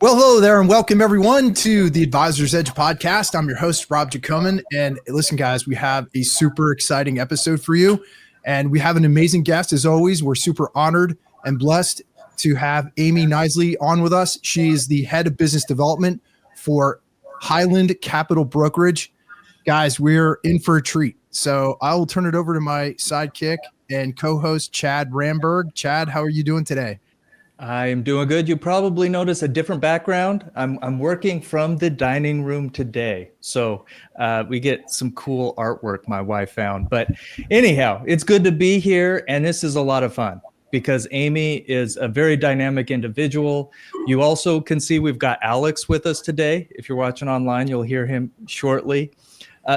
Well, hello there and welcome everyone to the Advisor's Edge podcast. I'm your host, Rob Jacoman. And listen, guys, we have a super exciting episode for you. And we have an amazing guest as always. We're super honored and blessed to have Amy Kniseley on with us. She is the head of business development for Highland Capital Brokerage. Guys, we're in for a treat. So I will turn it over to my sidekick and co-host, Chad Ramberg. Chad, how are you doing today? I am doing good. You probably notice a different background. I'm working from the dining room today. So we get some cool artwork my wife found. But anyhow, it's good to be here. And this is a lot of fun because Amy is a very dynamic individual. You also can see we've got Alex with us today. If you're watching online, you'll hear him shortly.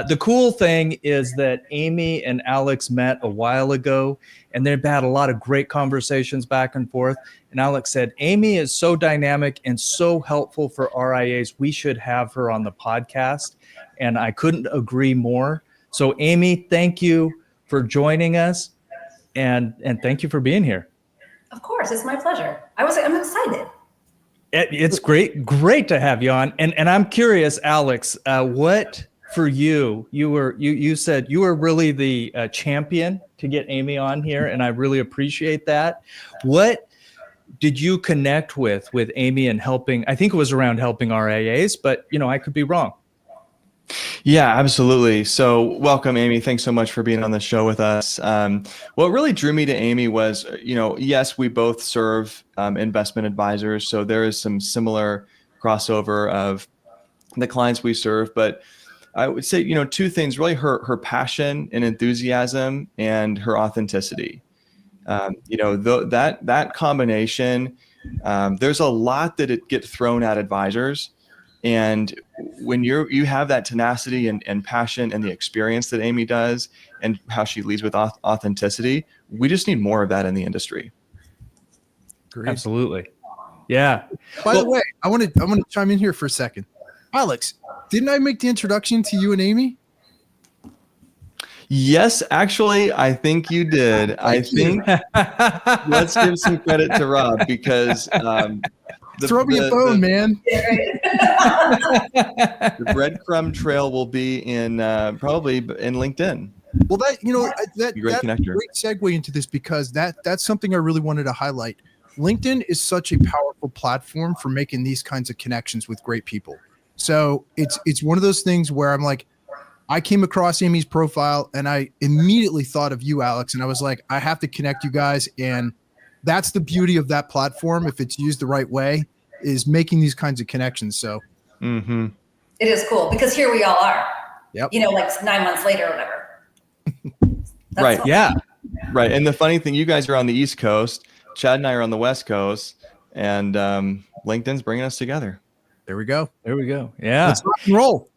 The cool thing is that Amy and Alex met a while ago, and they've had a lot of great conversations back and forth. And Alex said, Amy is so dynamic and so helpful for RIAs. We should have her on the podcast. And I couldn't agree more. So Amy, thank you for joining us. And thank you for being here. Of course, it's my pleasure. I'm excited. It's great to have you on. And I'm curious, Alex, what for you said you were really the champion to get Amy on here, and I really appreciate that. What did you connect with Amy and helping? I think it was around helping RIAs, but I could be wrong. Yeah, absolutely. So welcome, Amy. Thanks so much for being on the show with us. What really drew me to Amy was, yes, we both serve investment advisors. So there is some similar crossover of the clients we serve, but I would say, two things, really her passion and enthusiasm and her authenticity. That combination, there's a lot that it gets thrown at advisors. And when you have that tenacity and passion and the experience that Amy does and how she leads with authenticity, we just need more of that in the industry. Great. Absolutely. Yeah. By the way, I want to chime in here for a second. Alex, didn't I make the introduction to you and Amy? Yes, actually, I think you did. Let's give some credit to Rob because throw me a phone, man. The breadcrumb trail will be in probably in LinkedIn. Well, that's a great segue into this because that's something I really wanted to highlight. LinkedIn is such a powerful platform for making these kinds of connections with great people. So it's one of those things where I'm like, I came across Amy's profile and I immediately thought of you, Alex, and I was like, I have to connect you guys. And that's the beauty of that platform, if it's used the right way, is making these kinds of connections. So It is cool because here we all are. Yep. Like 9 months later or whatever. Right. Fun. Yeah. Right. And the funny thing, you guys are on the East Coast, Chad and I are on the West Coast, and LinkedIn's bringing us together. There we go. Yeah. Let's rock and roll.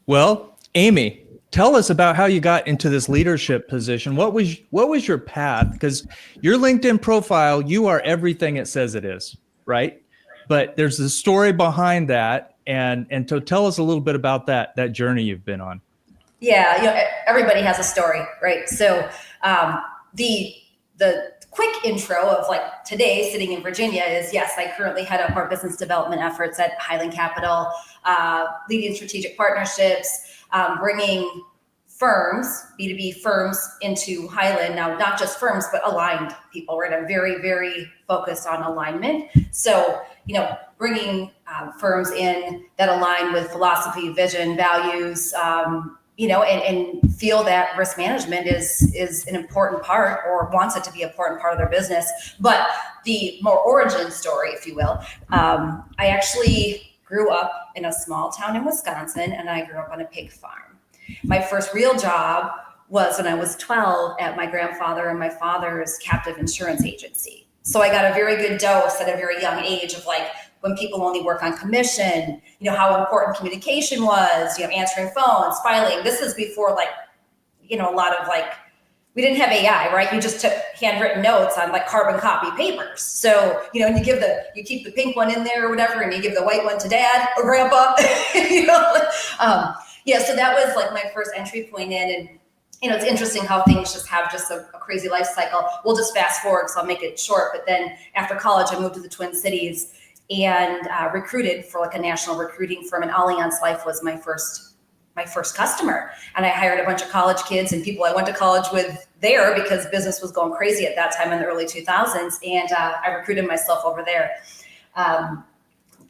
Well, Amy, tell us about how you got into this leadership position. What was your path? Because your LinkedIn profile, you are everything it says it is, right? But there's a story behind that. And so tell us a little bit about that journey you've been on. Yeah, everybody has a story, right? So the quick intro of like today sitting in Virginia is, yes, I currently head up our business development efforts at Highland Capital, leading strategic partnerships, bringing firms, B2B firms into Highland. Now, not just firms, but aligned people, right? I'm very, very focused on alignment. So, bringing firms in that align with philosophy, vision, values, and feel that risk management is an important part or wants it to be an important part of their business. But the more origin story, if you will, I actually grew up in a small town in Wisconsin, and I grew up on a pig farm. My first real job was when I was 12 at my grandfather and my father's captive insurance agency. So I got a very good dose at a very young age of like when people only work on commission, how important communication was, answering phones, filing. This is before a lot of we didn't have AI, right? You just took handwritten notes on carbon copy papers. So, and you keep the pink one in there or whatever, and you give the white one to dad or grandpa, so that was my first entry point in. And, it's interesting how things just have a crazy life cycle. We'll just fast forward, so I'll make it short. But then after college, I moved to the Twin Cities and recruited for like a national recruiting firm, and Allianz Life was my first customer. And I hired a bunch of college kids and people I went to college with there because business was going crazy at that time in the early 2000s. And I recruited myself over there.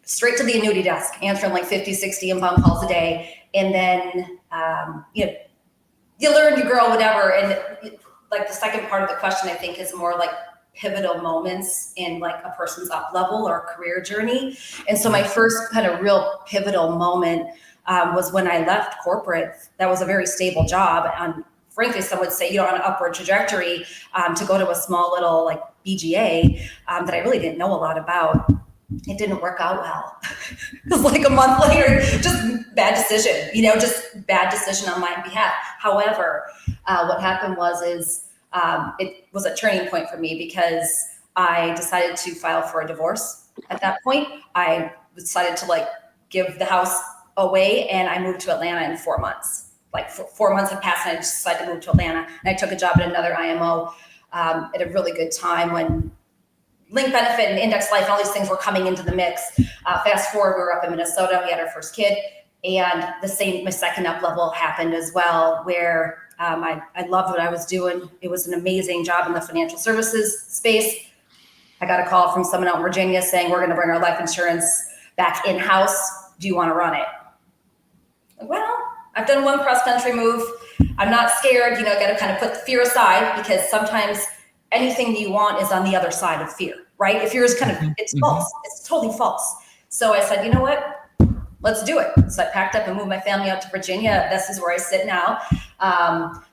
Straight to the annuity desk, answering like 50, 60 inbound calls a day. And then, you learn, you grow, whatever. And like the second part of the question, I think, is more like pivotal moments in like a person's up level or career journey. And so my first kind of real pivotal moment was when I left corporate. That was a very stable job. And frankly, some would say, on an upward trajectory to go to a small little like BGA that I really didn't know a lot about. It didn't work out well. It was like a month later, just bad decision, just bad decision on my behalf. However, what happened is it was a turning point for me because I decided to file for a divorce. At that point, I decided to like give the house away, and I moved to Atlanta in 4 months. Like 4 months had passed and I just decided to move to Atlanta, and I took a job at another IMO at a really good time when link benefit and index life and all these things were coming into the mix. Fast forward, we were up in Minnesota, we had our first kid, and my second up level happened as well, where I loved what I was doing. It was an amazing job in the financial services space. I got a call from someone out in Virginia saying, we're gonna bring our life insurance back in-house. Do you wanna run it? Well, I've done one cross-country move. I'm not scared, I gotta kind of put the fear aside, because sometimes anything you want is on the other side of fear, right? If fear is kind of, it's false, it's totally false. So I said, you know what? Let's do it. So I packed up and moved my family out to Virginia. This is where I sit now.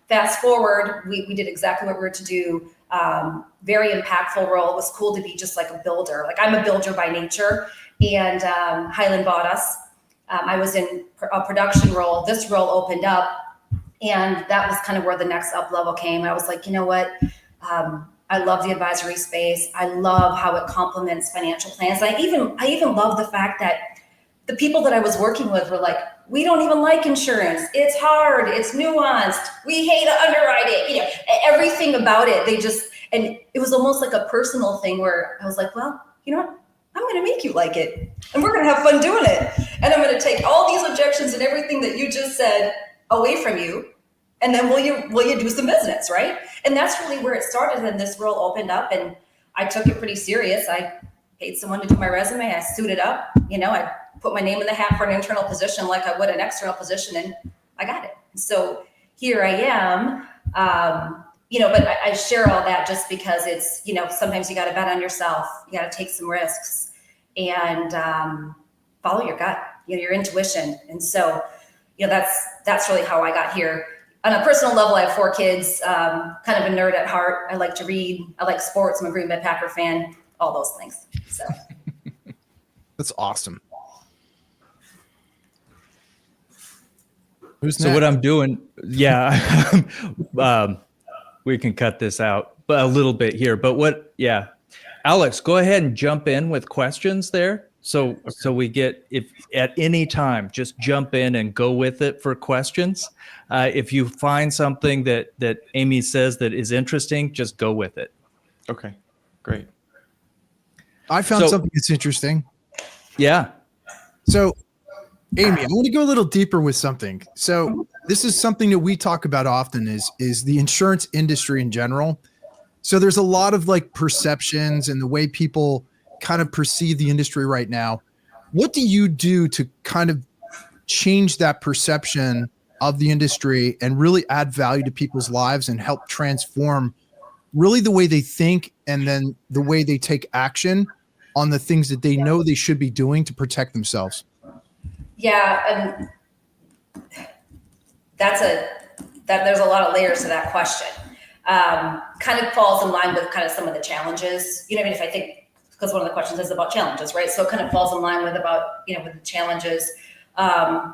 Fast forward, we did exactly what we were to do. Very impactful role. It was cool to be just like a builder. Like I'm a builder by nature, and Highland bought us. I was in a production role. This role opened up, and that was kind of where the next up level came. I was like, you know what? I love the advisory space. I love how it complements financial plans. I even love the fact that the people that I was working with were like, we don't even like insurance. It's hard. It's nuanced. We hate underwriting. Everything about it. And it was almost like a personal thing where I was like, well, you know what? I'm going to make you like it, and we're going to have fun doing it. And I'm going to take all these objections and everything that you just said away from you. And then will you do some business, right? And that's really where it started. And this role opened up, and I took it pretty serious. I paid someone to do my resume. I suited up, I put my name in the hat for an internal position like I would an external position, and I got it. So here I am, but I share all that just because it's, sometimes you got to bet on yourself. You got to take some risks and follow your gut, your intuition. And so, that's really how I got here. On a personal level, I have 4 kids, kind of a nerd at heart. I like to read. I like sports. I'm a Green Bay Packer fan, all those things. So That's awesome. So what I'm doing, we can cut this out a little bit here, but Alex, go ahead and jump in with questions there. So we get, if at any time, just jump in and go with it for questions. If you find something that Amy says that is interesting, just go with it. Okay, great. I found something that's interesting. Yeah. So, Amy, I want to go a little deeper with something. So this is something that we talk about often is the insurance industry in general. So there's a lot of like perceptions and the way people kind of perceive the industry right now. What do you do to kind of change that perception of the industry and really add value to people's lives and help transform really the way they think and then the way they take action on the things that they know they should be doing to protect themselves? Yeah, there's a lot of layers to that question. Kind of falls in line with kind of some of the challenges. If I think, because one of the questions is about challenges, right? So it kind of falls in line with with the challenges. I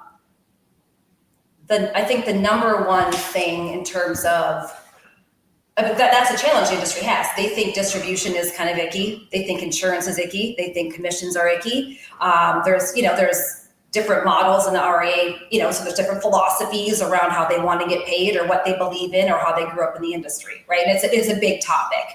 think the number one thing in terms of that's a challenge the industry has. They think distribution is kind of icky. They think insurance is icky. They think commissions are icky. There's different models in the RIA, so there's different philosophies around how they want to get paid or what they believe in or how they grew up in the industry, right? And it's a big topic.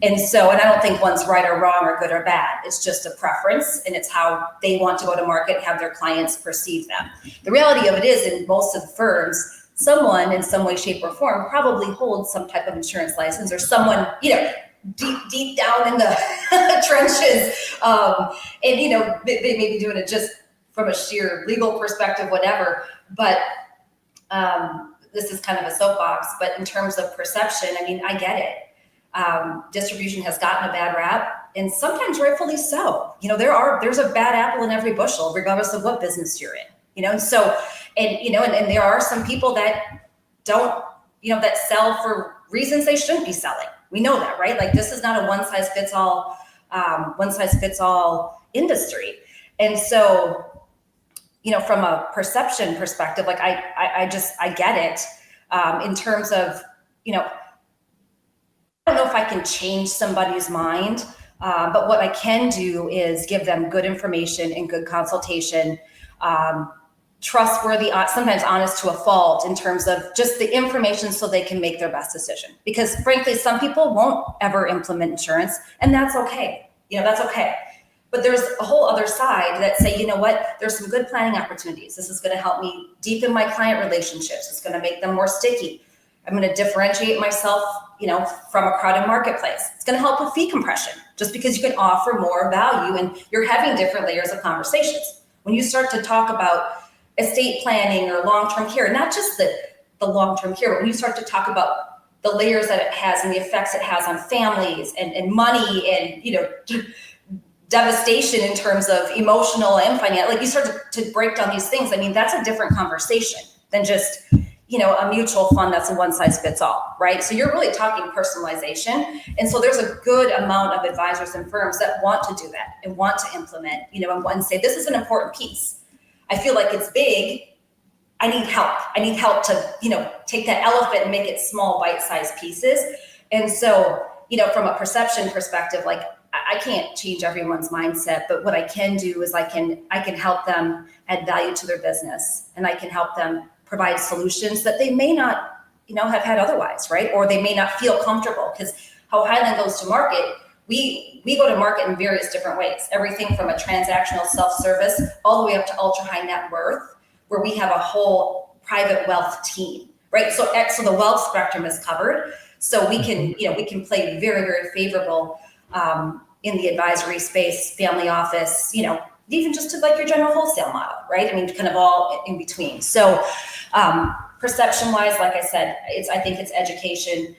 And so, and I don't think one's right or wrong or good or bad. It's just a preference, and it's how they want to go to market, have their clients perceive them. The reality of it is, in most of the firms, someone in some way, shape, or form probably holds some type of insurance license, or someone, deep down in the trenches, and they may be doing it just from a sheer legal perspective, whatever. But this is kind of a soapbox. But in terms of perception, I mean, I get it. Distribution has gotten a bad rap, and sometimes rightfully so. There's a bad apple in every bushel, regardless of what business you're in. And so, and there are some people that don't, that sell for reasons they shouldn't be selling. We know that, right? Like, this is not a one size fits all industry. And so, from a perception perspective, like I get it. In terms of, I don't know if I can change somebody's mind, but what I can do is give them good information and good consultation, trustworthy, sometimes honest to a fault, in terms of just the information so they can make their best decision. Because frankly, some people won't ever implement insurance, and that's okay. That's okay. But there's a whole other side that say, there's some good planning opportunities. This is going to help me deepen my client relationships. It's going to make them more sticky. I'm going to differentiate myself, from a crowded marketplace. It's going to help with fee compression, just because you can offer more value and you're having different layers of conversations. When you start to talk about estate planning or long-term care, not just the long-term care, but when you start to talk about the layers that it has and the effects it has on families and money and, devastation in terms of emotional and financial, like, you start to break down these things. I mean, that's a different conversation than just, a mutual fund that's a one size fits all, right? So you're really talking personalization. And so there's a good amount of advisors and firms that want to do that and want to implement, and say, this is an important piece. I feel like it's big. I need help. I need help to, take that elephant and make it small, bite-sized pieces. And so, from a perception perspective, like, I can't change everyone's mindset, but what I can do is I can help them add value to their business, and I can help them provide solutions that they may not, have had otherwise, right? Or they may not feel comfortable, because how Highland goes to market, we go to market in various different ways. Everything from a transactional self-service all the way up to ultra high net worth, where we have a whole private wealth team, right? So the wealth spectrum is covered. So we can, we can play very, very favorable in the advisory space, family office, even just to like your general wholesale model, right? I mean, kind of all in between. So perception wise, like I said, I think it's education.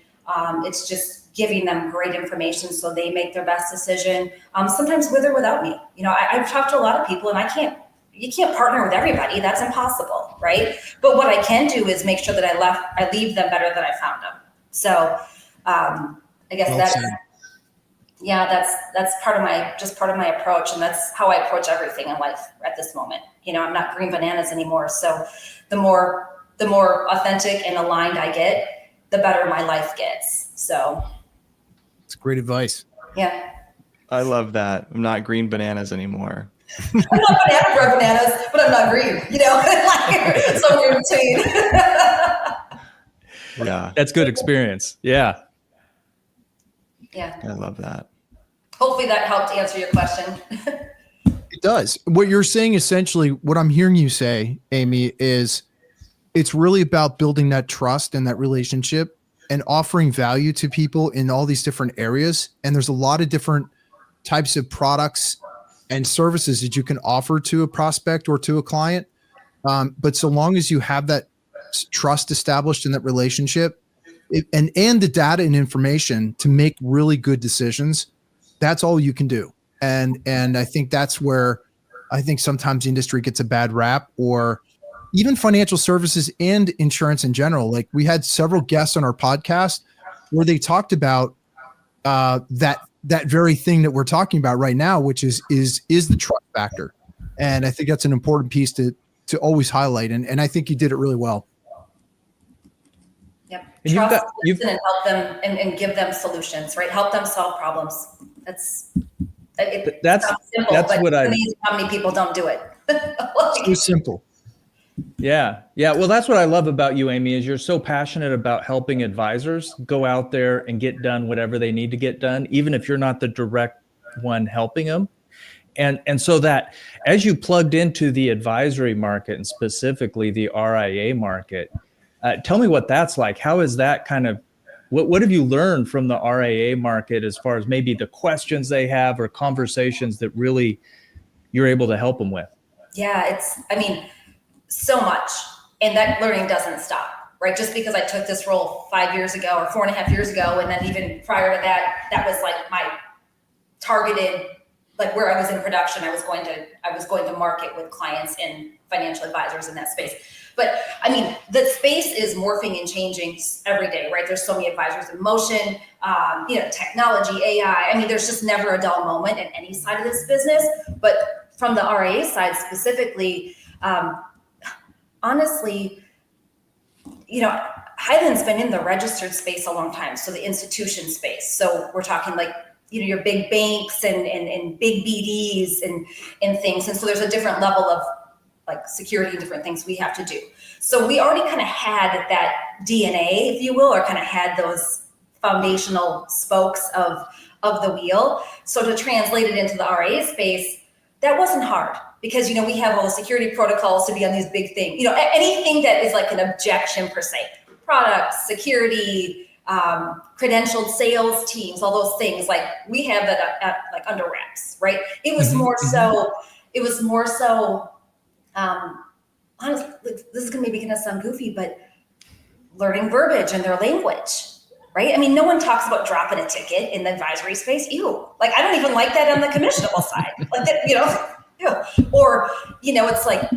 It's just giving them great information so they make their best decision. Sometimes with or without me, I've talked to a lot of people, and you can't partner with everybody. That's impossible, right? But what I can do is make sure that I leave them better than I found them. So I guess that's part of my approach, and that's how I approach everything in life at this moment. I'm not green bananas anymore. So the more authentic and aligned I get, the better my life gets. So it's great advice. Yeah. I love that. I'm not green bananas anymore. I'm not bananas, but I'm not green, like somewhere in between. Yeah. That's good experience. Yeah. Yeah. I love that. Hopefully that helped answer your question. It does. What you're saying, essentially, what I'm hearing you say, Amy, is it's really about building that trust and that relationship and offering value to people in all these different areas. And there's a lot of different types of products and services that you can offer to a prospect or to a client. But so long as you have that trust established in that relationship, and the data and information to make really good decisions, that's all you can do. And I think that's where I think sometimes the industry gets a bad rap, or even financial services and insurance in general. Like, we had several guests on our podcast where they talked about that very thing that we're talking about right now, which is the trust factor. And I think that's an important piece to always highlight. And I think you did it really well. Yep. And Trust and help them and give them solutions, right? Help them solve problems. That's simple, that's but what it's amazing how many people don't do it. It's too simple. Yeah. Yeah. Well, that's what I love about you, Amy, is you're so passionate about helping advisors go out there and get done whatever they need to get done, even if you're not the direct one helping them. And so that as you plugged into the advisory market and specifically the RIA market, tell me what that's like. How is that kind of, what have you learned from the RIA market as far as maybe the questions they have or conversations that really you're able to help them with? Yeah, so much. And that learning doesn't stop, right? Just because I took this role 5 years ago or 4.5 years ago, and then even prior to that, that was like my targeted, like where I was in production, I was going to market with clients and financial advisors in that space. But the space is morphing and changing every day, right? There's so many advisors in motion, technology, AI. There's just never a dull moment in any side of this business. But from the RIA side specifically, honestly, Highland's been in the registered space a long time. So the institution space. So we're talking like, your big banks and big BDs and things. And so there's a different level of like security and different things we have to do. So we already kind of had that DNA, if you will, or kind of had those foundational spokes of the wheel. So to translate it into the RIA space, that wasn't hard because, we have all the security protocols to be on these big things, anything that is like an objection per se, products, security, credentialed sales teams, all those things, like we have that at like under wraps, right? It was more so, honestly, this is maybe gonna sound goofy, but learning verbiage and their language, right? No one talks about dropping a ticket in the advisory space. Ew. Like, I don't even like that on the commissionable side. Like that, ew. Or, it's like,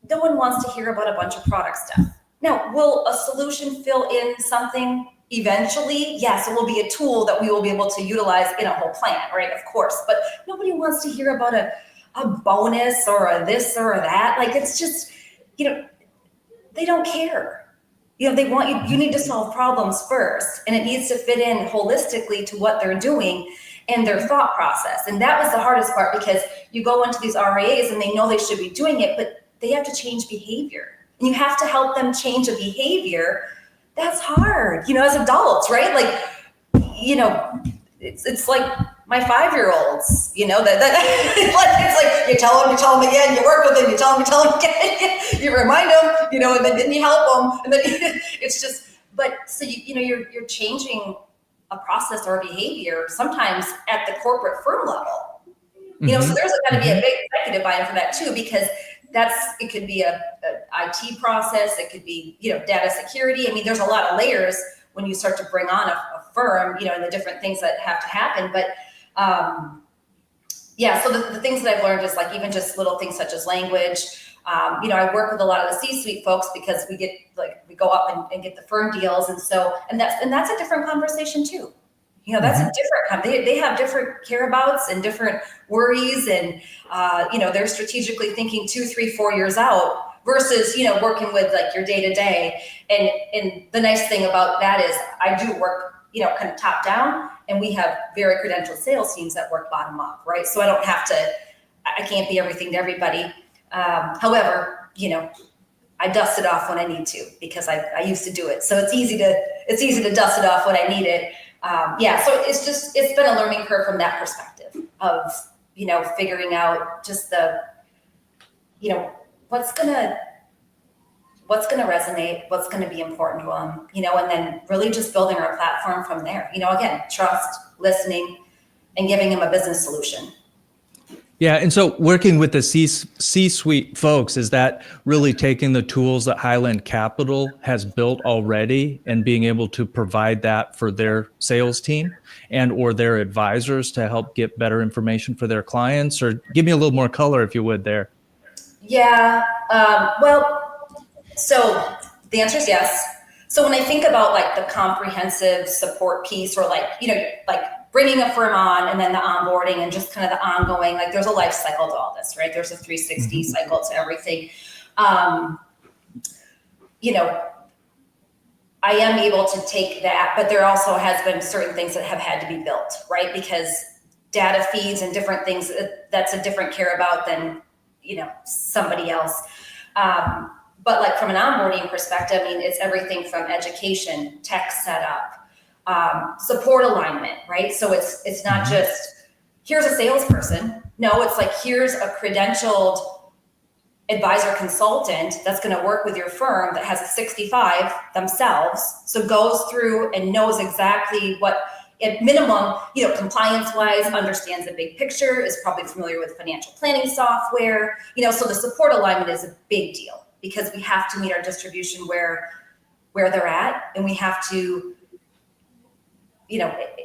no one wants to hear about a bunch of product stuff. Now, will a solution fill in something eventually? Yes, it will be a tool that we will be able to utilize in a whole plan, right? Of course, but nobody wants to hear about a bonus or a this or a that. Like, it's just, they don't care. They want you need to solve problems first, and it needs to fit in holistically to what they're doing and their thought process. And that was the hardest part, because you go into these RIAs and they know they should be doing it, but they have to change behavior. And you have to help them change a behavior. That's hard, as adults, right? Like, it's like my 5-year-olds, that it's like you tell them again, you work with them, you tell them again, you remind them, and then you help them, and then it's just. But so you're changing a process or a behavior sometimes at the corporate firm level, so there's got to be a big executive buy-in for that too, because it could be a IT process, it could be data security. There's a lot of layers when you start to bring on a firm, and the different things that have to happen. But so the things that I've learned is like even just little things such as language. I work with a lot of the C-suite folks because we go up and get the firm deals, and that's a different conversation too. That's a different, they have different care abouts and different worries, and they're strategically thinking 2, 3, 4 years out versus working with like your day to day. And the nice thing about that is I do work kind of top down, and we have very credentialed sales teams that work bottom up, right? So I can't be everything to everybody. However, I dust it off when I need to, because I used to do it. So it's easy to dust it off when I need it. So it's been a learning curve from that perspective of, figuring out just the, what's gonna resonate, what's gonna be important to them, and then really just building our platform from there. Again, trust, listening, and giving them a business solution. Yeah. And so working with the C-suite folks, is that really taking the tools that Highland Capital has built already and being able to provide that for their sales team and or their advisors to help get better information for their clients? Or give me a little more color, if you would, there. Yeah. So the answer is yes. So when I think about like the comprehensive support piece, or like, like bringing a firm on and then the onboarding and just kind of the ongoing, like there's a life cycle to all this, right? There's a 360 cycle to everything. I am able to take that, but there also has been certain things that have had to be built, right? Because data feeds and different things, that's a different care about than, somebody else. But like from an onboarding perspective, I mean, it's everything from education, tech setup, support alignment, right? So it's not just, here's a salesperson. No, it's like, here's a credentialed advisor consultant that's going to work with your firm that has a 65 themselves. So goes through and knows exactly what, at minimum, compliance wise, understands the big picture, is probably familiar with financial planning software, so the support alignment is a big deal because we have to meet our distribution where they're at, and we have to,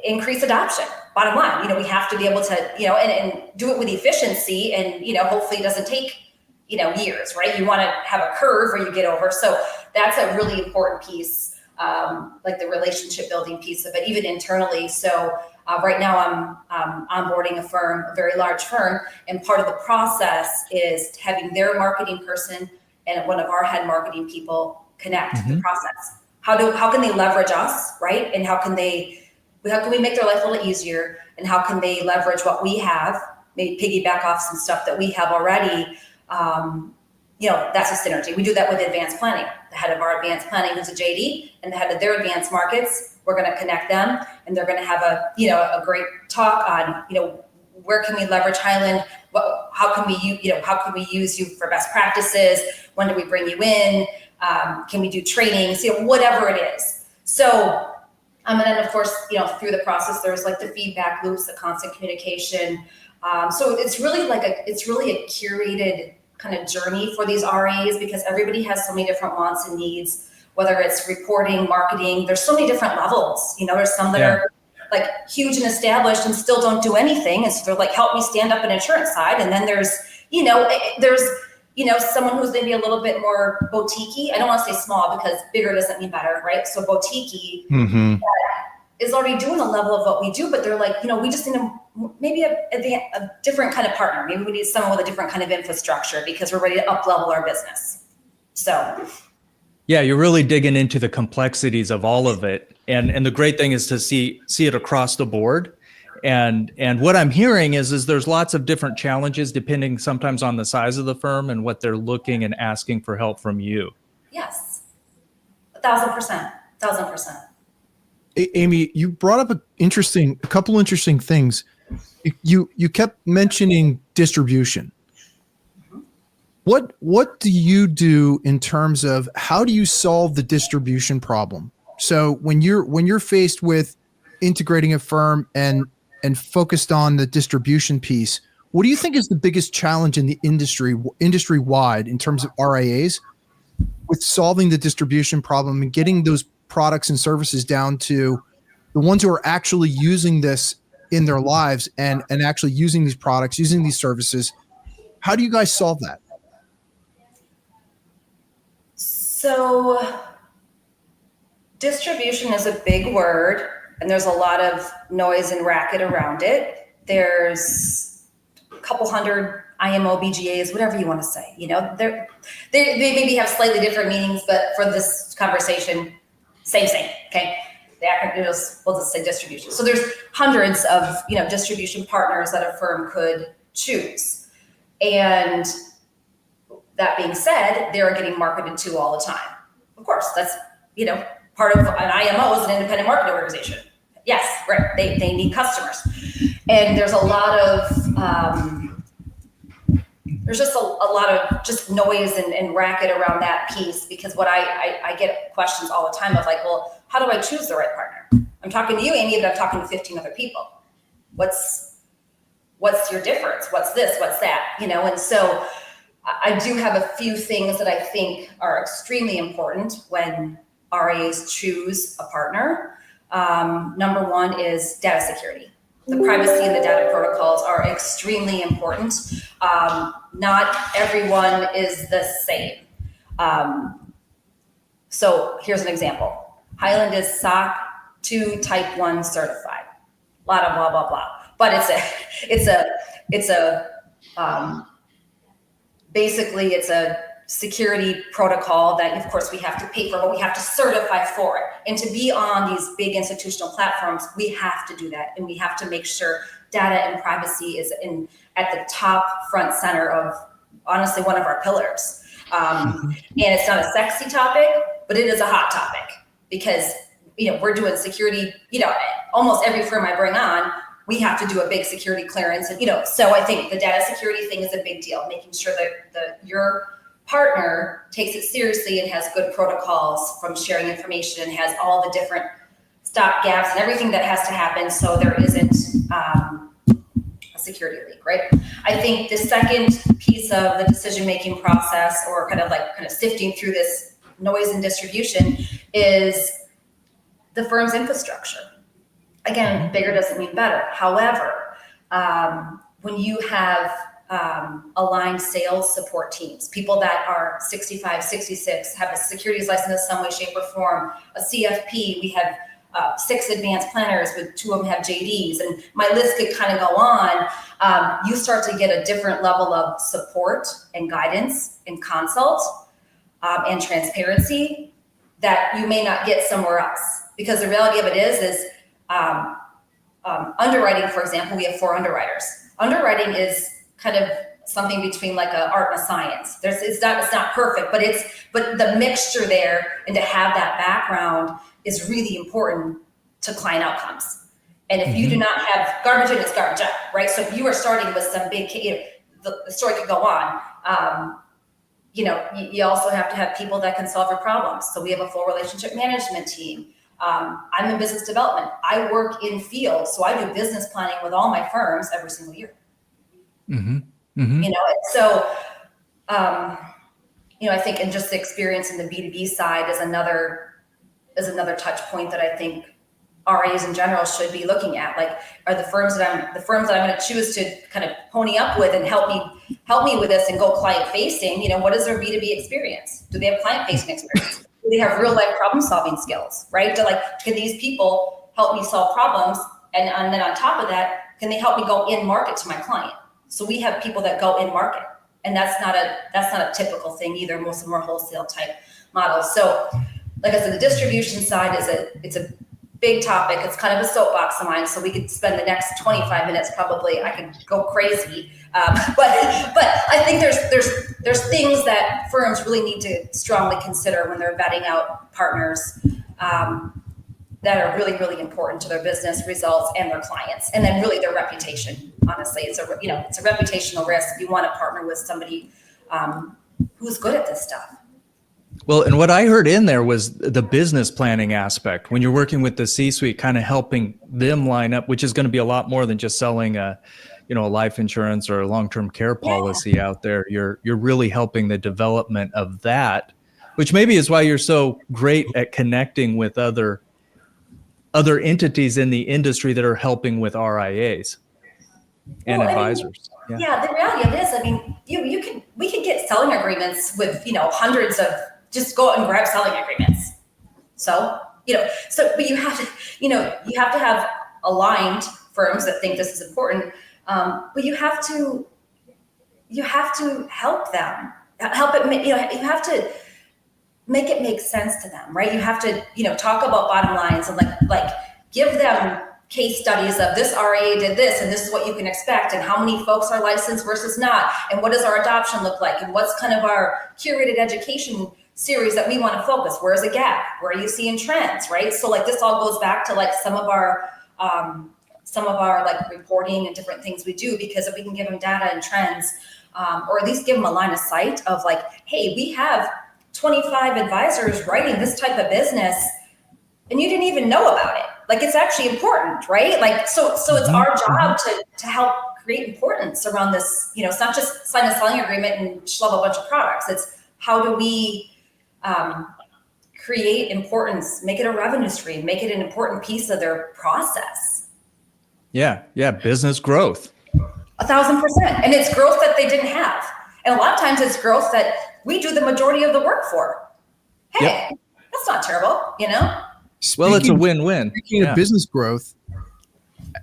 increase adoption. Bottom line, we have to be able to, and do it with efficiency, and, hopefully it doesn't take, years, right? You want to have a curve where you get over. So that's a really important piece, like the relationship building piece of it, even internally. So right now I'm onboarding a firm, a very large firm, and part of the process is having their marketing person and one of our head marketing people connect the process. How can they leverage us, right? And how can we make their life a little easier? And how can they leverage what we have, maybe piggyback off some stuff that we have already? That's a synergy. We do that with advanced planning. The head of our advanced planning is a JD, and the head of their advanced markets, we're going to connect them, and they're going to have a great talk on, where can we leverage Highland? How can we use you for best practices? When do we bring you in? Can we do trainings? Whatever it is. So, and then of course, through the process, there's like the feedback loops, the constant communication. So it's really a curated kind of journey for these RIAs, because everybody has so many different wants and needs, whether it's reporting, marketing, there's so many different levels. There's some that are like huge and established and still don't do anything. And so they're like, help me stand up an insurance side. And then there's someone who's maybe a little bit more boutique-y. I don't want to say small because bigger doesn't mean better, right? So boutique-y is already doing a level of what we do, but they're like, we just need maybe a different kind of partner. Maybe we need someone with a different kind of infrastructure because we're ready to up-level our business. So. Yeah, you're really digging into the complexities of all of it. And the great thing is to see it across the board. And what I'm hearing is there's lots of different challenges depending sometimes on the size of the firm and what they're looking and asking for help from you. Yes, 1,000%. Amy, you brought up a couple interesting things. You kept mentioning distribution. What do you do in terms of how do you solve the distribution problem? So when you're faced with integrating a firm and focused on the distribution piece, what do you think is the biggest challenge in the industry wide in terms of RIAs with solving the distribution problem and getting those products and services down to the ones who are actually using this in their lives and actually using these products, using these services? How do you guys solve that? So distribution is a big word, and there's a lot of noise and racket around it. There's a couple hundred IMO, BGAs, whatever you want to say. They maybe have slightly different meanings, but for this conversation, same, okay? We'll just say distribution. So there's hundreds of, distribution partners that a firm could choose. And that being said, they're getting marketed to all the time. Of course, that's, part of an IMO is an independent marketing organization. Yes, right. They need customers. And there's a lot of, there's just a lot of just noise and racket around that piece, because what I get questions all the time of like, well, how do I choose the right partner? I'm talking to you, Amy, but I'm talking to 15 other people. What's your difference? What's this? What's that? And so I do have a few things that I think are extremely important when RIAs choose a partner. Number one is data security. The privacy and the data protocols are extremely important. Not everyone is the same. So here's an example. Highland is SOC 2 Type 1 certified. A lot of blah, blah, blah. But basically it's a security protocol that of course we have to pay for, but we have to certify for it. And to be on these big institutional platforms, we have to do that. And we have to make sure data and privacy is at the top front center of honestly one of our pillars. And it's not a sexy topic, but it is a hot topic because, we're doing security, almost every firm I bring on, we have to do a big security clearance. And, so I think the data security thing is a big deal, making sure that your partner takes it seriously and has good protocols from sharing information and has all the different stop gaps and everything that has to happen so there isn't a security leak, right? I think the second piece of the decision-making process, or kind of sifting through this noise and distribution, is the firm's infrastructure. Again, bigger doesn't mean better. However, when you have aligned sales support teams, people that are 65, 66, have a securities license in some way, shape, or form, a CFP, we have 6 advanced planners, with 2 of them have JDs, and my list could kind of go on. You start to get a different level of support and guidance and consult and transparency that you may not get somewhere else. Because the reality of it is underwriting, for example, we have 4 underwriters. Underwriting is kind of something between like an art and a science. It's not perfect, but the mixture there, and to have that background is really important to client outcomes. And if you do not have garbage in, it's garbage out, right? So if you are starting with some big, the story could go on. You also have to have people that can solve your problems. So we have a full relationship management team. I'm in business development. I work in field, so I do business planning with all my firms every single year. So, I think, and just the experience in the B2B side is another touch point that I think RIAs in general should be looking at. Like, are the firms that I'm going to choose to kind of pony up with and help me with this and go client facing? What is their B2B experience? Do they have client facing experience? Do they have real life problem solving skills, right? Can these people help me solve problems? And then on top of that, can they help me go in market to my client? So we have people that go in market, and that's not a typical thing either. Most of them are wholesale type models. So like I said, the distribution side it's a big topic. It's kind of a soapbox of mine. So we could spend the next 25 minutes, probably. I could go crazy. But I think there's things that firms really need to strongly consider when they're vetting out partners that are really, really important to their business results and their clients, and then really their reputation. Honestly, it's a reputational risk. You want to partner with somebody who's good at this stuff. Well, and what I heard in there was the business planning aspect. When you're working with the C-suite, kind of helping them line up, which is going to be a lot more than just selling a life insurance or a long-term care policy out there. You're really helping the development of that, which maybe is why you're so great at connecting with other entities in the industry that are helping with RIAs and advisors. Yeah, the reality of it is, we could get selling agreements with, hundreds of, just go out and grab selling agreements. So, but you have to have aligned firms that think this is important. But you have to help them, you have to make it make sense to them, right? You have to, talk about bottom lines and like give them case studies of this RIA did this, and this is what you can expect, and how many folks are licensed versus not, and what does our adoption look like, and what's kind of our curated education series that we want to focus. Where's the gap? Where are you seeing trends, right? So like this all goes back to like some of our like reporting and different things we do, because if we can give them data and trends, or at least give them a line of sight of like, hey, we have 25 advisors writing this type of business and you didn't even know about it. Like, it's actually important, right? Like, so it's our job to help create importance around this. It's not just sign a selling agreement and schlub a bunch of products. It's how do we create importance, make it a revenue stream, make it an important piece of their process. Yeah, business growth. 1,000%. And it's growth that they didn't have. And a lot of times it's growth that we do the majority of the work for. Hey, that's not terrible, Well, it's a win-win. Speaking of business growth,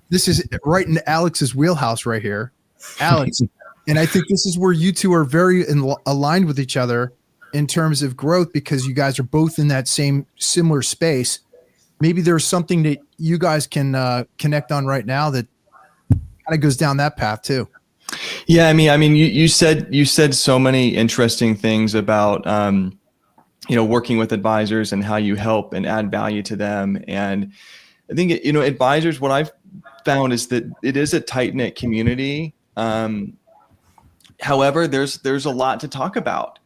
this is right in Alex's wheelhouse right here. Alex, and I think this is where you two are very aligned with each other in terms of growth, because you guys are both in that same similar space. Maybe there's something that you guys can connect on right now that kind of goes down that path too. Yeah, you said so many interesting things about working with advisors and how you help and add value to them. And I think advisors, what I've found is that it is a tight-knit community. However, there's a lot to talk about,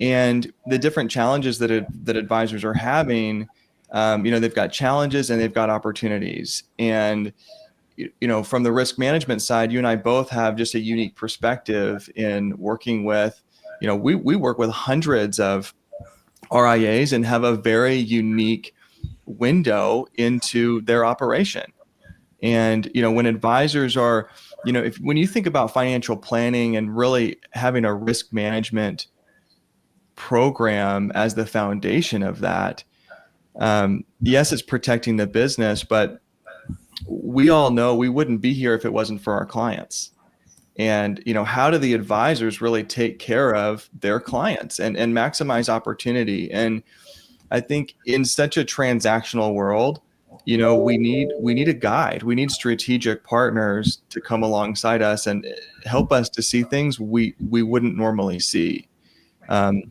and the different challenges that advisors are having. They've got challenges and they've got opportunities. And from the risk management side, you and I both have just a unique perspective in working with. We work with hundreds of RIAs and have a very unique window into their operation. And when advisors are, when you think about financial planning and really having a risk management program as the foundation of that, yes, it's protecting the business, but we all know we wouldn't be here if it wasn't for our clients. And how do the advisors really take care of their clients and maximize opportunity? And I think in such a transactional world, we need a guide. We need strategic partners to come alongside us and help us to see things we wouldn't normally see. And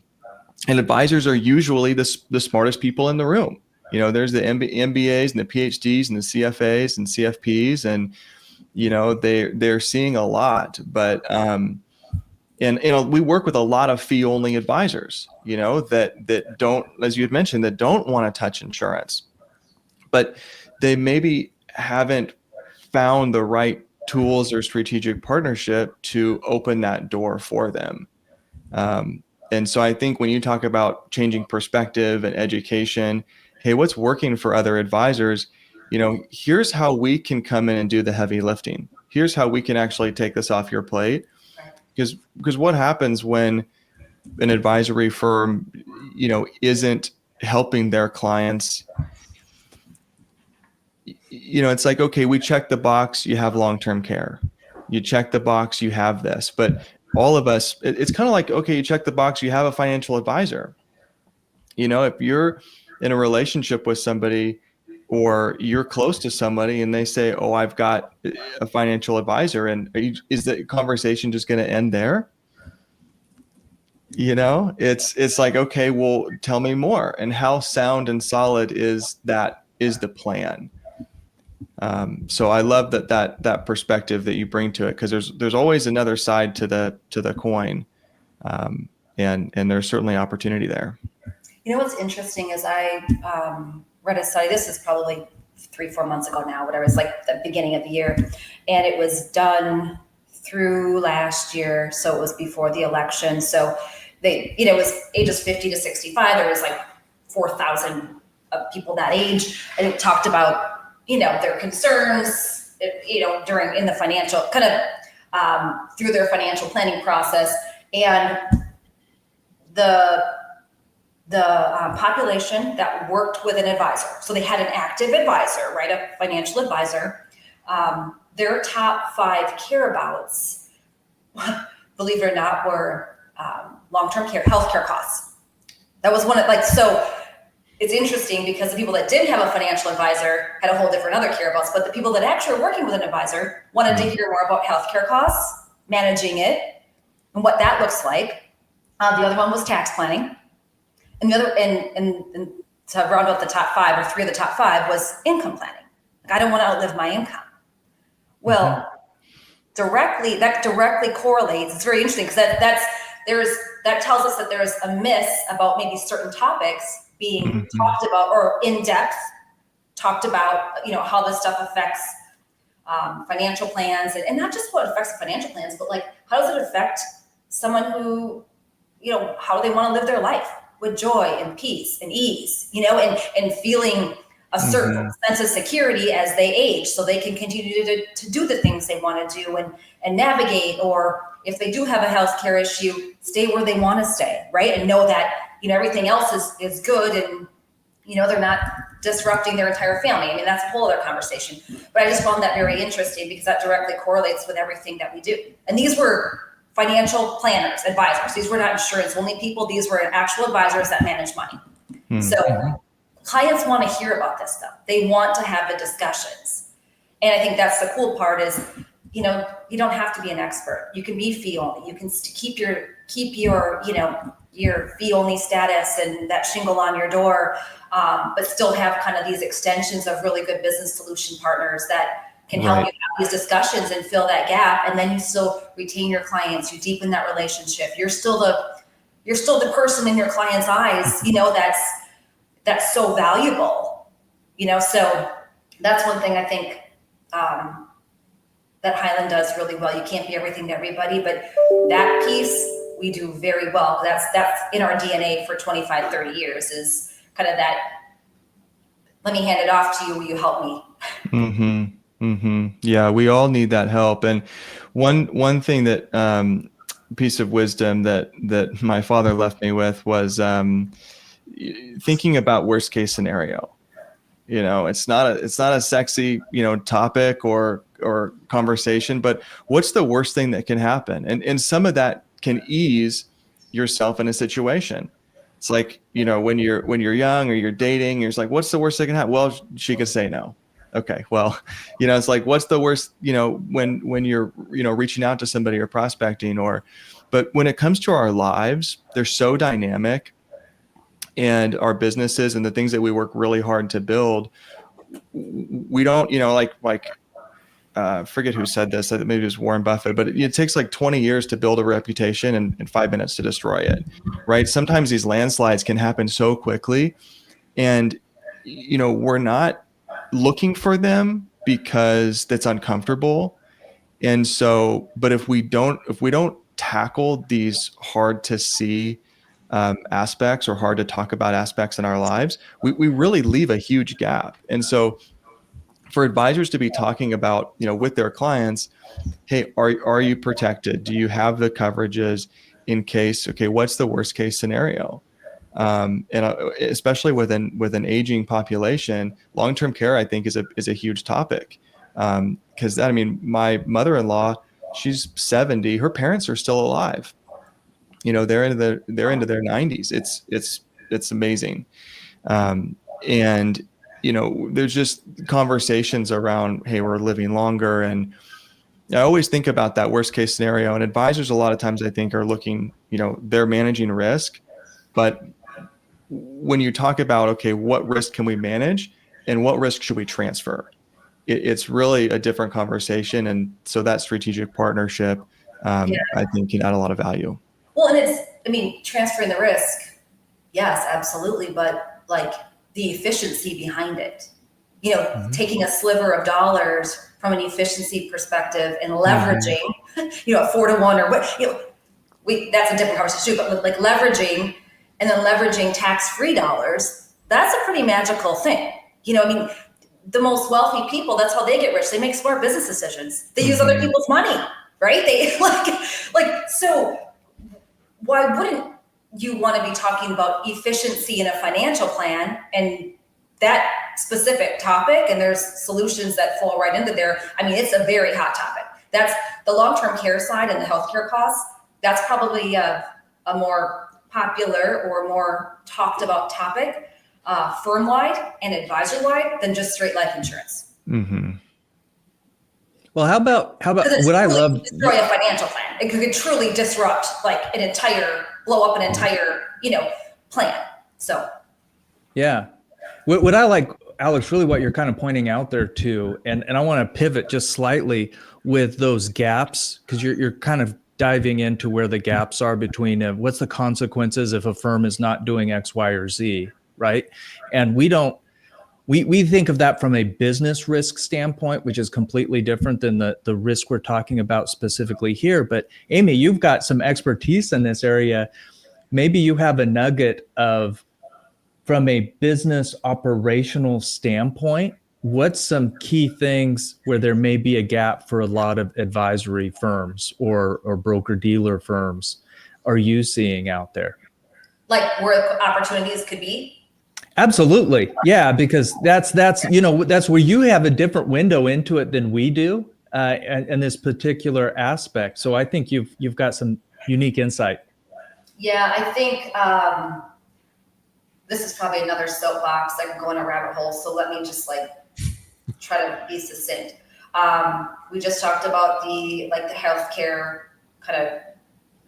advisors are usually the smartest people in the room. There's the MBAs and the PhDs and the CFAs and CFPs, and they're seeing a lot. But we work with a lot of fee-only advisors, that don't, as you had mentioned, that don't want to touch insurance, but they maybe haven't found the right tools or strategic partnership to open that door for them. And so I think when you talk about changing perspective and education, hey, what's working for other advisors? Here's how we can come in and do the heavy lifting. Here's how we can actually take this off your plate. Because what happens when an advisory firm, isn't helping their clients? It's like, okay, we check the box, you have long-term care. You check the box, you have this. But all of us, it's kind of like, okay, you check the box, you have a financial advisor. If you're in a relationship with somebody or you're close to somebody and they say, oh, I've got a financial advisor, and is the conversation just going to end there? It's like, okay, well, tell me more. And how sound and solid is the plan? So I love that perspective that you bring to it, because there's always another side to the coin, and there's certainly opportunity there. What's interesting is I read a study. This is probably 3-4 months ago now, whatever. It's like the beginning of the year, and it was done through last year, so it was before the election. So it was ages 50 to 65. There was like 4,000 people that age, and it talked about their concerns, in the financial kind of through their financial planning process, and the population that worked with an advisor. So they had an active advisor, right? A financial advisor. Their top 5 care abouts, believe it or not, were long-term care, healthcare costs. That was one of so it's interesting because the people that didn't have a financial advisor had a whole different other care abouts, but the people that actually were working with an advisor wanted to hear more about healthcare costs, managing it, and what that looks like. The other one was tax planning. And the other, and to round out the top 5, or 3 of the top 5, was income planning. I don't want to outlive my income. Well, that directly correlates. It's very interesting because that tells us that there's a miss about maybe certain topics being talked about, or in depth talked about, how this stuff affects financial plans, and not just what affects financial plans, but like, how does it affect someone who, how do they want to live their life with joy and peace and ease, and feeling a certain sense of security as they age, so they can continue to do the things they want to do and navigate, or if they do have a healthcare issue, stay where they want to stay, right? And know that, everything else is good, and, they're not disrupting their entire family. I mean, that's a whole other conversation. But I just found that very interesting because that directly correlates with everything that we do. And these were financial planners, advisors. These were not insurance only people. These were actual advisors that manage money. So clients want to hear about this stuff. They want to have the discussions. And I think that's the cool part is you don't have to be an expert. You can be fee only. You can keep your your fee only status and that shingle on your door, but still have kind of these extensions of really good business solution partners that can help you have these discussions and fill that gap. And then you still retain your clients. You deepen that relationship. You're still the person in your client's eyes, that's so valuable, so that's one thing I think that Highland does really well. You can't be everything to everybody, but that piece we do very well. That's in our DNA for 25, 30 years is kind of that, let me hand it off to you, will you help me? Mm-hmm. Mm-hmm. Yeah, we all need that help. And one thing that piece of wisdom that my father left me with was thinking about worst case scenario. It's not a sexy, topic or conversation, but what's the worst thing that can happen? And some of that can ease yourself in a situation. It's like, when you're young or you're dating, you're just like, what's the worst that can happen? Well, she could say no. Okay. Well, it's like, what's the worst, when you're, reaching out to somebody or prospecting but when it comes to our lives, they're so dynamic, and our businesses and the things that we work really hard to build, we don't, forget who said this, maybe it was Warren Buffett, but it takes like 20 years to build a reputation and 5 minutes to destroy it, right? Sometimes these landslides can happen so quickly, and, we're not looking for them because that's uncomfortable. And so, but if we don't tackle these hard to see aspects or hard to talk about aspects in our lives, we really leave a huge gap. And so for advisors to be talking about, with their clients, hey, are you protected? Do you have the coverages in case, okay, what's the worst case scenario? And especially with an aging population, long-term care, I think, is a huge topic. Because my mother-in-law, she's 70, her parents are still alive. They're into their 90s. It's amazing. And there's just conversations around, hey, we're living longer. And I always think about that worst case scenario, and advisors a lot of times I think are looking, they're managing risk, but when you talk about, okay, what risk can we manage and what risk should we transfer? It's really a different conversation. And so that strategic partnership, I think, can add a lot of value. Well, and transferring the risk, yes, absolutely. But like the efficiency behind it, taking a sliver of dollars from an efficiency perspective and leveraging, 4-to-1 or what, that's a different conversation too, but like leveraging and then leveraging tax-free dollars, that's a pretty magical thing. The most wealthy people, that's how they get rich. They make smart business decisions. They use other people's money, right? They so why wouldn't you want to be talking about efficiency in a financial plan and that specific topic? And there's solutions that fall right into there. It's a very hot topic. That's the long-term care side and the healthcare costs. That's probably a more popular or more talked about topic, firm-wide and advisor-wide, than just straight life insurance. Mm-hmm. Well, how about what I love? Destroy a financial plan. It could truly disrupt blow up an entire, plan. So. Yeah. What I like, Alex, really what you're kind of pointing out there too, and I want to pivot just slightly with those gaps, because you're kind of diving into where the gaps are between what's the consequences if a firm is not doing X, Y, or Z, right? And we think of that from a business risk standpoint, which is completely different than the risk we're talking about specifically here. But Amy, you've got some expertise in this area. Maybe you have a nugget of, from a business operational standpoint, what's some key things where there may be a gap for a lot of advisory firms or broker dealer firms are you seeing out there? Like where opportunities could be? Absolutely. Yeah, because that's where you have a different window into it than we do, and this particular aspect. So I think you've got some unique insight. Yeah, I think this is probably another soapbox. I can go in a rabbit hole. So let me just try to be succinct. We just talked about the healthcare kind of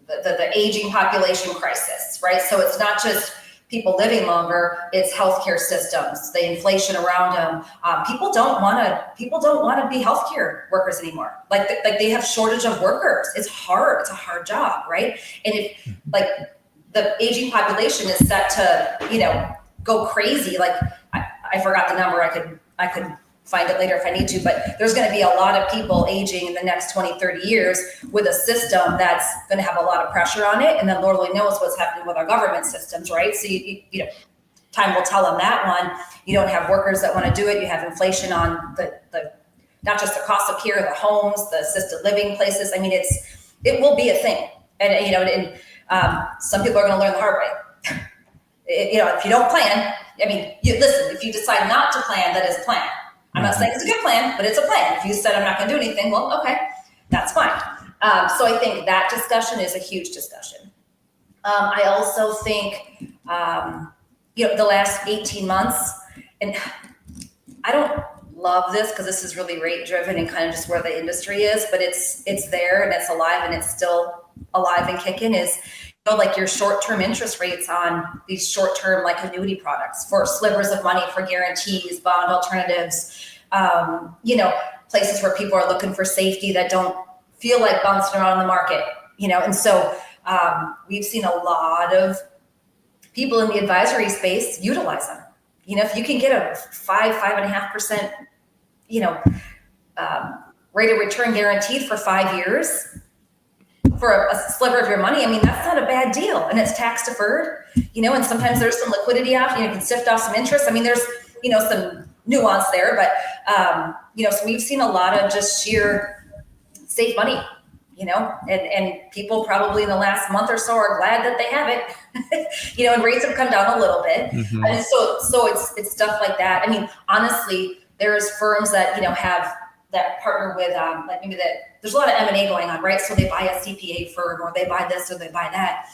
the aging population crisis, right? So it's not just people living longer, it's healthcare systems, the inflation around them. People don't want to be healthcare workers anymore. Like they have shortage of workers. It's hard. It's a hard job, right? And if the aging population is set to, go crazy. Like I forgot the number. I could find it later if I need to, but there's going to be a lot of people aging in the next 20, 30 years with a system that's going to have a lot of pressure on it. And then Lord only knows what's happening with our government systems, right? So time will tell on that one. You don't have workers that want to do it. You have inflation on the not just the cost of care, the homes, the assisted living places. I mean, it will be a thing. And some people are going to learn the hard way. If you don't plan, listen, if you decide not to plan, that is plan. I'm not saying it's a good plan, but it's a plan. If you said I'm not going to do anything, well, okay, that's fine. So I think that discussion is a huge discussion. I also think, the last 18 months, and I don't love this because this is really rate driven and kind of just where the industry is, but it's there and it's alive and it's still alive and kicking, is like your short-term interest rates on these short-term like annuity products for slivers of money, for guarantees, bond alternatives, places where people are looking for safety that don't feel like bouncing around in the market, and so we've seen a lot of people in the advisory space utilize them. If you can get a 5.5%, rate of return guaranteed for 5 years for a sliver of your money, that's not a bad deal. And it's tax deferred, and sometimes there's some liquidity off, you can sift off some interest. There's, some nuance there, but, so we've seen a lot of just sheer safe money, and people probably in the last month or so are glad that they have it, and rates have come down a little bit. Mm-hmm. And so it's stuff like that. Honestly, there's firms that, have that partner with, there's a lot of M&A going on, right? So they buy a CPA firm or they buy this or they buy that.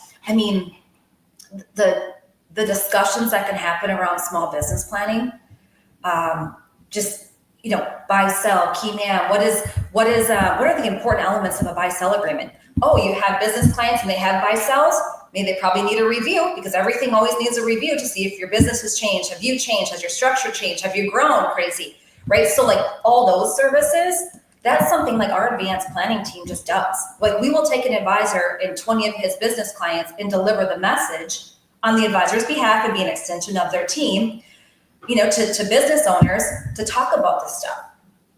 The discussions that can happen around small business planning, buy, sell, key man, what are the important elements of a buy-sell agreement? Oh, you have business clients and they have buy-sells. Maybe they probably need a review because everything always needs a review to see if your business has changed. Have you changed? Has your structure changed? Have you grown crazy? Right? So like all those services, that's something like our advanced planning team just does. Like we will take an advisor and 20 of his business clients and deliver the message on the advisor's behalf and be an extension of their team, to business owners to talk about this stuff.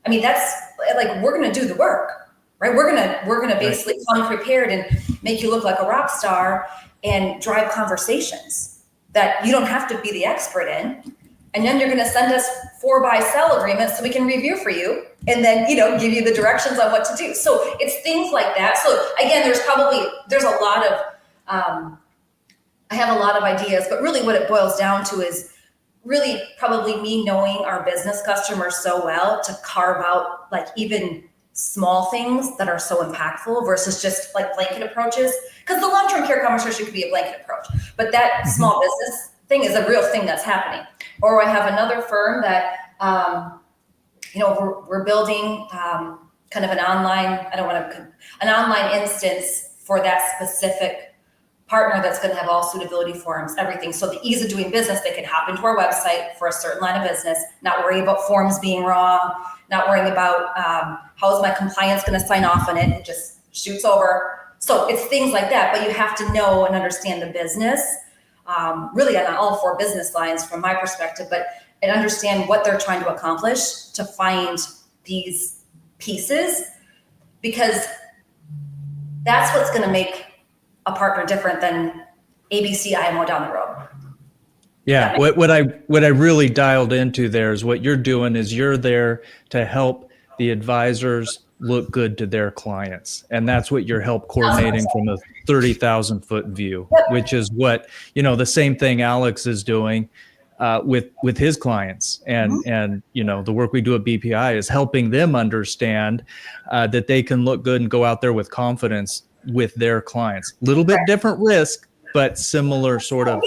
That's like, we're going to do the work, right? We're going to basically come prepared and make you look like a rock star and drive conversations that you don't have to be the expert in. And then you're going to send us 4 buy-sell agreements so we can review for you and then, give you the directions on what to do. So it's things like that. So again, there's a lot of, I have a lot of ideas, but really what it boils down to is really probably me knowing our business customers so well to carve out like even small things that are so impactful versus just like blanket approaches. Because the long-term care conversation could be a blanket approach, but that small business thing is a real thing that's happening. Or I have another firm that, we're building kind of an online instance for that specific partner that's going to have all suitability forms, everything. So the ease of doing business, they can hop into our website for a certain line of business, not worry about forms being wrong, not worrying about how is my compliance going to sign off on it. It just shoots over. So it's things like that, but you have to know and understand the business. Really on all 4 business lines from my perspective, and understand what they're trying to accomplish to find these pieces, because that's what's going to make a partner different than ABC IMO down the road. Yeah, what I really dialed into there is what you're doing is you're there to help the advisors look good to their clients. And that's what you're help coordinating from a 30,000 foot view, which is what, the same thing Alex is doing with his clients. And the work we do at BPI is helping them understand that they can look good and go out there with confidence with their clients. Little bit different risk, but similar sort of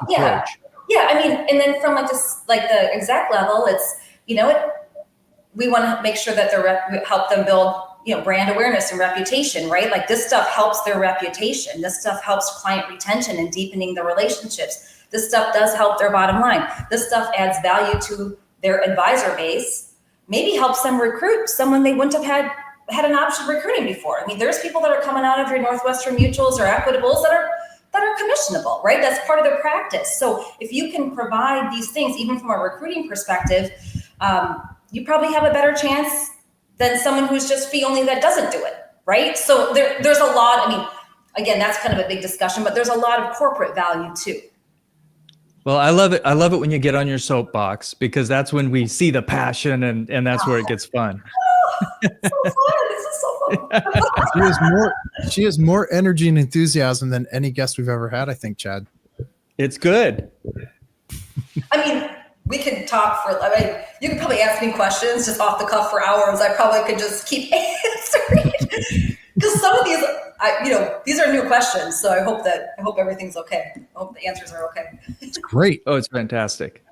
approach. Yeah. And then from like the exact level, it's, we want to make sure that we help them build, brand awareness and reputation, right? Like this stuff helps their reputation. This stuff helps client retention and deepening the relationships. This stuff does help their bottom line. This stuff adds value to their advisor base, maybe helps them recruit someone they wouldn't have had an option of recruiting before. I mean, there's people that are coming out of your Northwestern Mutuals or Equitables that are commissionable, right? That's part of their practice. So if you can provide these things, even from a recruiting perspective, you probably have a better chance than someone who's just fee only that doesn't do it, right? So there's a lot, I mean, again, that's kind of a big discussion, but there's a lot of corporate value too. Well, I love it. I love it when you get on your soapbox, because that's when we see the passion, and that's where it gets fun. So fun. This is so fun. She has more energy and enthusiasm than any guest we've ever had, I think, Chad. It's good. I mean, we could talk you could probably ask me questions just off the cuff for hours. I probably could just keep answering. Because some of these, these are new questions. So I hope everything's okay. I hope the answers are okay. It's great. Oh, it's fantastic.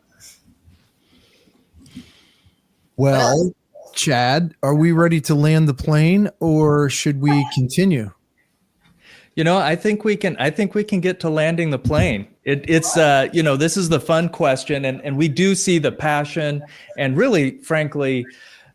Well, Chad, are we ready to land the plane, or should we continue? I think we can get to landing the plane. It's this is the fun question, and we do see the passion and really, frankly,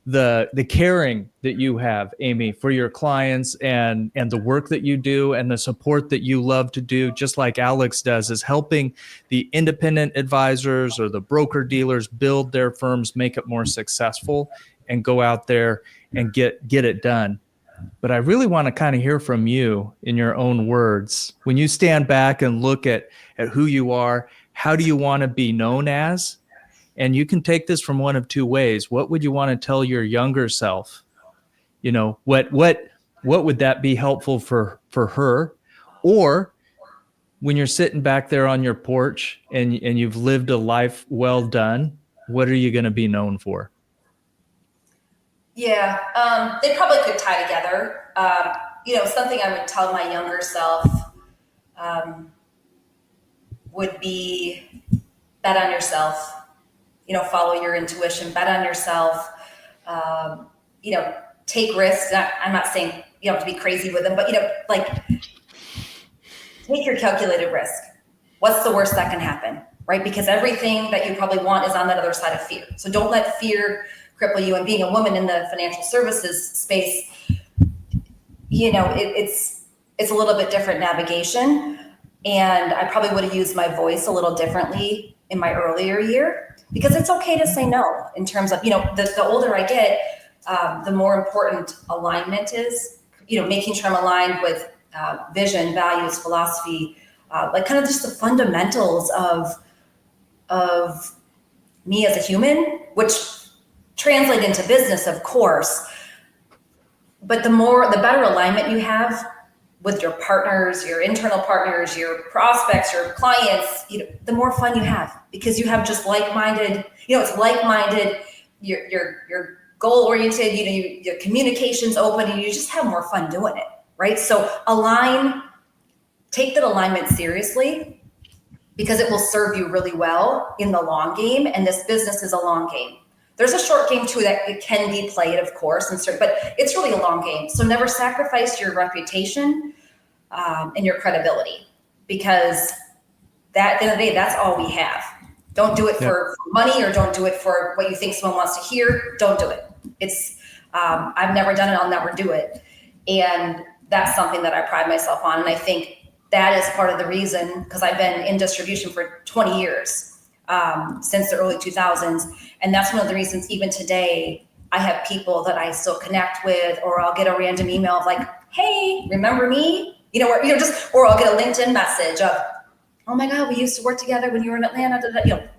the caring that you have, Amy, for your clients and the work that you do and the support that you love to do, just like Alex does, is helping the independent advisors or the broker dealers build their firms, make it more successful, and go out there and get it done. But I really want to kind of hear from you in your own words. When you stand back and look at who you are, how do you want to be known as? And you can take this from one of two ways. What would you want to tell your younger self? What would that be helpful for her? Or when you're sitting back there on your porch and you've lived a life well done, what are you going to be known for? Yeah, they probably could tie together. Something I would tell my younger self would be bet on yourself. Follow your intuition, bet on yourself. Take risks. I'm not saying you have to be crazy with them, but take your calculated risk. What's the worst that can happen, right? Because everything that you probably want is on that other side of fear. So don't let fear cripple you. And being a woman in the financial services space, it's a little bit different navigation. And I probably would have used my voice a little differently in my earlier year, because it's okay to say no in terms of, the older I get, the more important alignment is, making sure I'm aligned with vision, values, philosophy, kind of just the fundamentals of me as a human, which translate into business, of course. But the better alignment you have with your partners, your internal partners, your prospects, your clients, the more fun you have, because you have just like-minded, it's like-minded, you're goal-oriented, your communication's open, and you just have more fun doing it, right? So take that alignment seriously, because it will serve you really well in the long game. And this business is a long game. There's a short game too that it can be played, of course, but it's really a long game. So never sacrifice your reputation and your credibility, because at the end of the day, that's all we have. Don't do it for money, or don't do it for what you think someone wants to hear. Don't do it. It's I've never done it. I'll never do it. And that's something that I pride myself on. And I think that is part of the reason, because I've been in distribution for 20 years. Since the early 2000s. And that's one of the reasons, even today, I have people that I still connect with, or I'll get a random email of like, hey, remember me? Or I'll get a LinkedIn message of, oh my God, we used to work together when you were in Atlanta,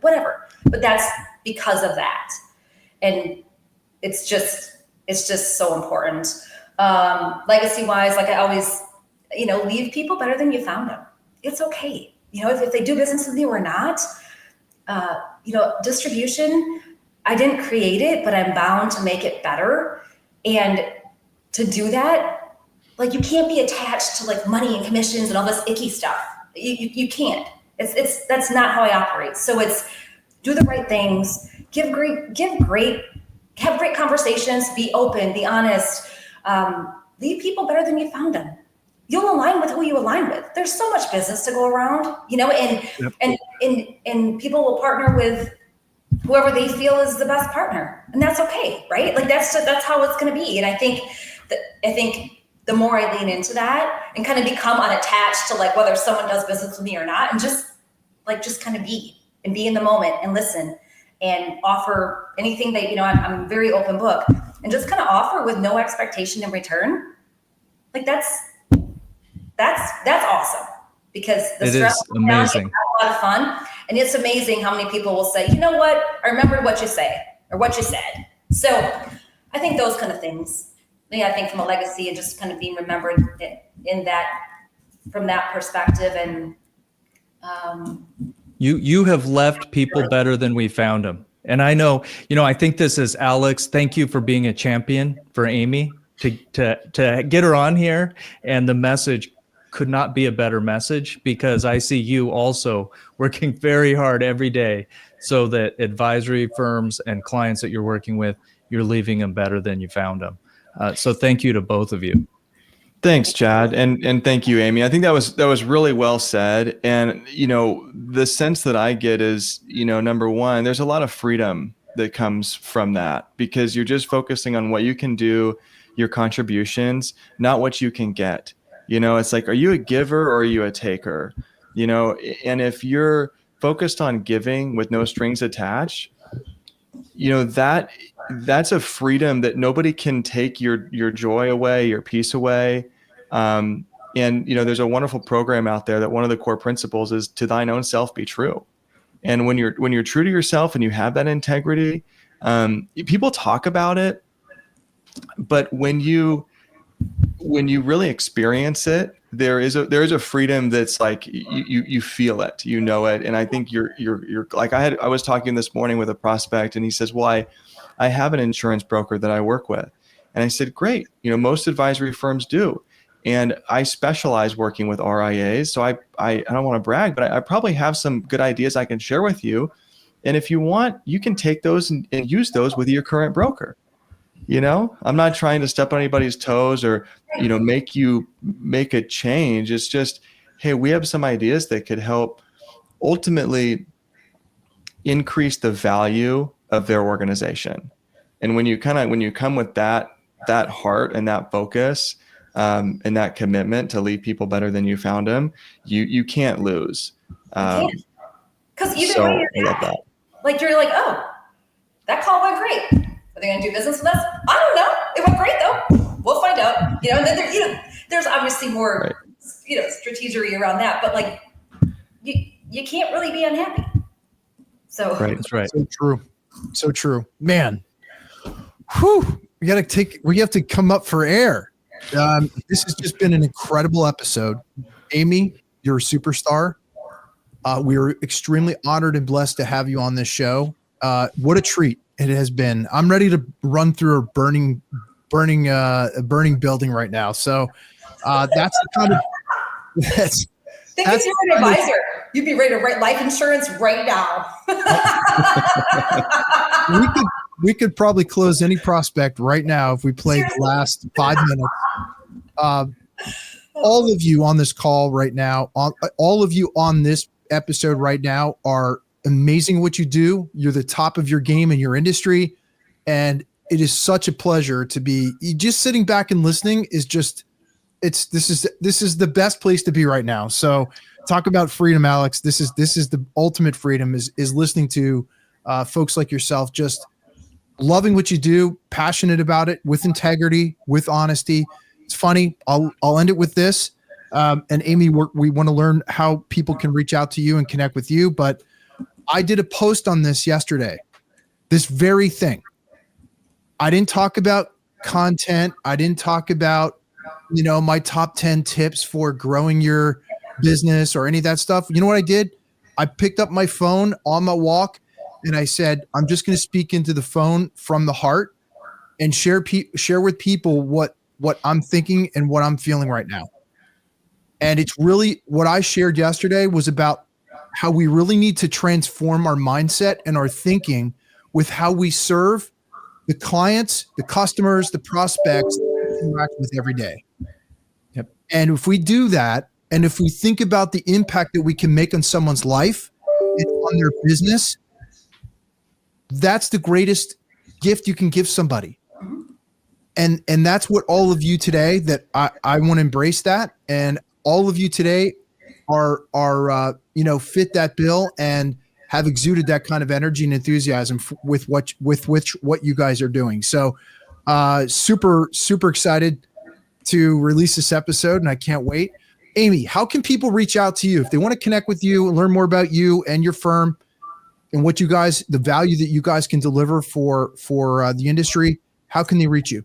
whatever. But that's because of that. And it's just so important. Legacy wise, I always, leave people better than you found them. It's okay. If they do business with you or not, distribution, I didn't create it, but I'm bound to make it better. And to do that, you can't be attached to money and commissions and all this icky stuff. You can't. That's not how I operate. So it's do the right things, give great have great conversations, be open, be honest, leave people better than you found them. You'll align with who you align with. There's so much business to go around, you know, and people will partner with whoever they feel is the best partner, and that's okay, right? Like that's how it's going to be. And I think the more I lean into that and kind of become unattached to like whether someone does business with me or not, and just kind of be in the moment and listen and offer anything that, you know, I'm a very open book, and just kind of offer with no expectation in return. Like that's awesome, because the stress is amazing. A lot of fun. And it's amazing how many people will say, you know what, I remembered what you say or what you said. So I think those kind of things, I think from a legacy and just kind of being remembered in that, from that perspective. And you have left people better than we found them. And I know, you know, I think this is Alex. Thank you for being a champion for Amy to get her on here. And the message could not be a better message, because I see you also working very hard every day so that advisory firms and clients that you're working with, you're leaving them better than you found them. So thank you to both of you. Thanks, Chad. And thank you, Amy. I think that was really well said. And, you know, the sense that I get is, you know, number one, there's a lot of freedom that comes from that, because you're just focusing on what you can do, your contributions, not what you can get. You know, it's like, are you a giver or are you a taker? You know, and if you're focused on giving with no strings attached, you know, that's a freedom that nobody can take your joy away, your peace away. And, you know, there's a wonderful program out there that one of the core principles is to thine own self be true. And when you're true to yourself and you have that integrity, people talk about it, but when you really experience it, there is a freedom that's like you feel it, you know it. And I think you're like, I was talking this morning with a prospect, and he says, well, I have an insurance broker that I work with. And I said, great. You know, most advisory firms do. And I specialize working with RIAs. So I don't want to brag, but I probably have some good ideas I can share with you. And if you want, you can take those and use those with your current broker. You know, I'm not trying to step on anybody's toes or, you know, make a change. It's just, hey, we have some ideas that could help ultimately increase the value of their organization. And when you come with that heart and that focus, and that commitment to leave people better than you found them, you can't lose. Because even when you're back, like you're like, oh, that call went great. Are they going to do business with us? I don't know. It went great though. We'll find out. You know, and then there's obviously more, right, you know, strategery around that, but like you can't really be unhappy. So right, that's right. So true, man. Whew. We have to come up for air. This has just been an incredible episode. Amy, you're a superstar. We are extremely honored and blessed to have you on this show. What a treat it has been. I'm ready to run through a burning building right now. So that's the kind of that's. Think if you were an advisor, you'd be ready to write life insurance right now. We could probably close any prospect right now if we played the last 5 minutes. All of you on this call right now, all of you on this episode right now are amazing at what you do. You're the top of your game in your industry. And it is such a pleasure to be just sitting back and listening is just, this is the best place to be right now. So talk about freedom, Alex. This is the ultimate freedom is listening to folks like yourself, just loving what you do, passionate about it, with integrity, with honesty. It's funny. I'll end it with this. And Amy, we want to learn how people can reach out to you and connect with you. But I did a post on this yesterday, this very thing. I didn't talk about content. I didn't talk about, my top 10 tips for growing your business or any of that stuff. You know what I did? I picked up my phone on my walk and I said, I'm just going to speak into the phone from the heart and share with people what I'm thinking and what I'm feeling right now. And it's really what I shared yesterday was about how we really need to transform our mindset and our thinking with how we serve the clients, the customers, the prospects that we interact with every day. Yep. And if we do that, and if we think about the impact that we can make on someone's life and on their business, that's the greatest gift you can give somebody. And that's what all of you today, that I want to embrace that. And all of you today are fit that bill and have exuded that kind of energy and enthusiasm with what you guys are doing. So super excited to release this episode, and I can't wait. Amy, how can people reach out to you if they want to connect with you and learn more about you and your firm and what you guys, the value that you guys can deliver for the industry? How can they reach you?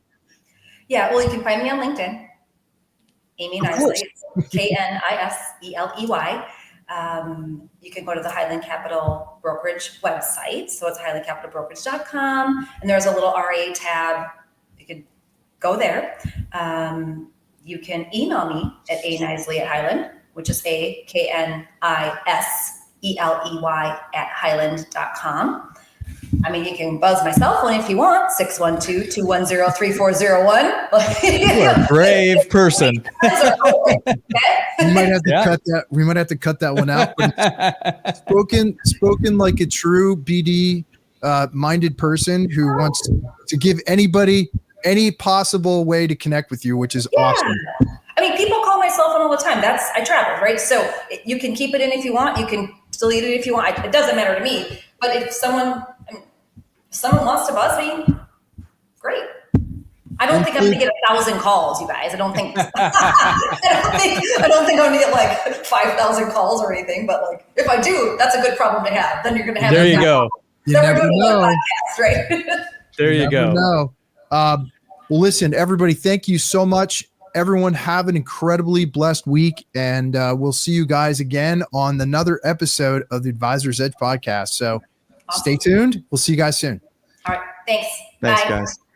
Yeah, well, you can find me on LinkedIn, Amy Kniseley, Kniseley. You can go to the Highland Capital Brokerage website. So it's highlandcapitalbrokerage.com. And there's a little RIA tab. You could go there. You can email me at akniseley@highland, which is akniseley@highland.com. I mean, you can buzz my cell phone if you want, 612-210-3401. You're a brave person. We might have to cut that. We might have to cut that one out. Spoken like a true BD minded person who wants to give anybody any possible way to connect with you, which is awesome. I mean, people call my cell phone all the time. I travel, right? So you can keep it in if you want. You can delete it if you want. It doesn't matter to me. But if someone wants to buzz me, great. I don't think I'm going to get 1,000 calls, you guys. I don't think I'm going to get like 5,000 calls or anything. But like, if I do, that's a good problem to have. Then you're going to have. There you go. You never know. Podcast, right? There you go. No. Well, listen, everybody, thank you so much. Everyone have an incredibly blessed week, and we'll see you guys again on another episode of the Advisor's Edge podcast. So stay tuned. We'll see you guys soon. All right. Thanks. Thanks, Bye. guys.